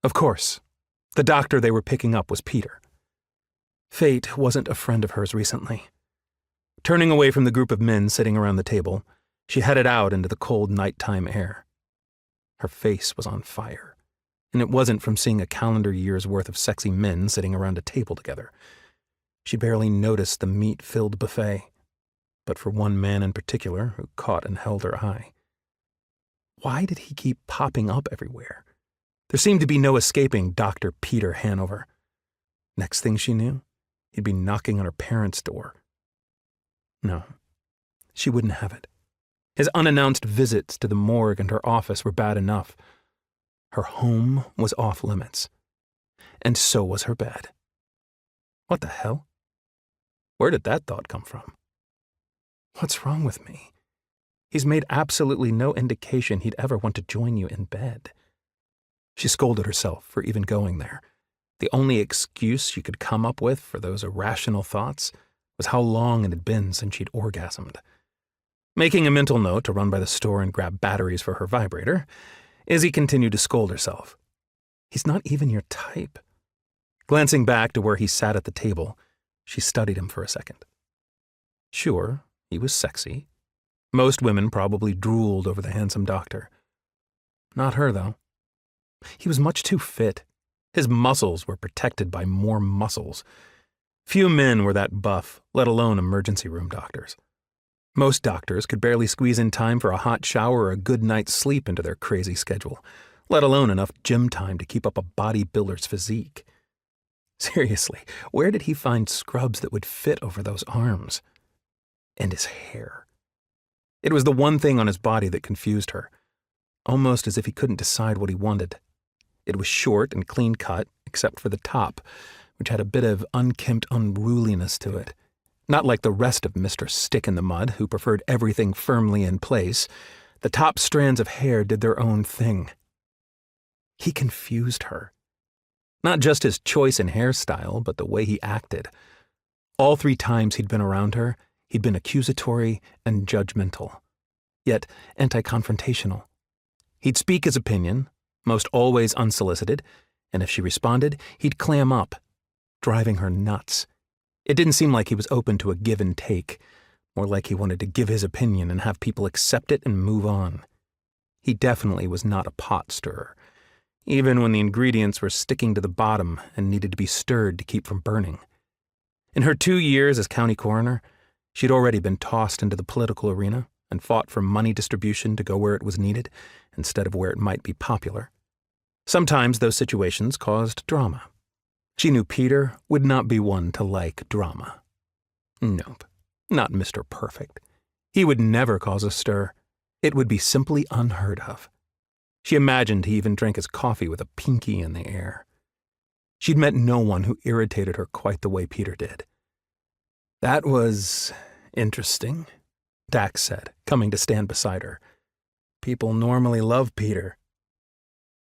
Of course, the doctor they were picking up was Peter. Fate wasn't a friend of hers recently. Turning away from the group of men sitting around the table, she headed out into the cold nighttime air. Her face was on fire, and it wasn't from seeing a calendar year's worth of sexy men sitting around a table together. She barely noticed the meat-filled buffet, but for one man in particular who caught and held her eye. Why did he keep popping up everywhere? There seemed to be no escaping Dr. Peter Hanover. Next thing she knew, he'd be knocking on her parents' door. No, she wouldn't have it. His unannounced visits to the morgue and her office were bad enough. Her home was off limits, and so was her bed. What the hell? Where did that thought come from? What's wrong with me? He's made absolutely no indication he'd ever want to join you in bed. She scolded herself for even going there. The only excuse she could come up with for those irrational thoughts was how long it had been since she'd orgasmed. Making a mental note to run by the store and grab batteries for her vibrator, Izzy continued to scold herself. He's not even your type. Glancing back to where he sat at the table, she studied him for a second. Sure, he was sexy. Most women probably drooled over the handsome doctor. Not her, though. He was much too fit. His muscles were protected by more muscles. Few men were that buff, let alone emergency room doctors. Most doctors could barely squeeze in time for a hot shower or a good night's sleep into their crazy schedule, let alone enough gym time to keep up a bodybuilder's physique. Seriously, where did he find scrubs that would fit over those arms? And his hair. It was the one thing on his body that confused her, almost as if he couldn't decide what he wanted. It was short and clean-cut, except for the top, which had a bit of unkempt unruliness to it. Not like the rest of Mr. Stick-in-the-Mud, who preferred everything firmly in place. The top strands of hair did their own thing. He confused her. Not just his choice in hairstyle, but the way he acted. All 3 times he'd been around her, he'd been accusatory and judgmental, yet anti-confrontational. He'd speak his opinion, most always unsolicited, and if she responded, he'd clam up, driving her nuts. It didn't seem like he was open to a give and take, more like he wanted to give his opinion and have people accept it and move on. He definitely was not a pot stirrer, even when the ingredients were sticking to the bottom and needed to be stirred to keep from burning. In her 2 years as county coroner, she'd already been tossed into the political arena and fought for money distribution to go where it was needed instead of where it might be popular. Sometimes those situations caused drama. She knew Peter would not be one to like drama. Nope, not Mr. Perfect. He would never cause a stir. It would be simply unheard of. She imagined he even drank his coffee with a pinky in the air. She'd met no one who irritated her quite the way Peter did. That was interesting, Dax said, coming to stand beside her. People normally love Peter.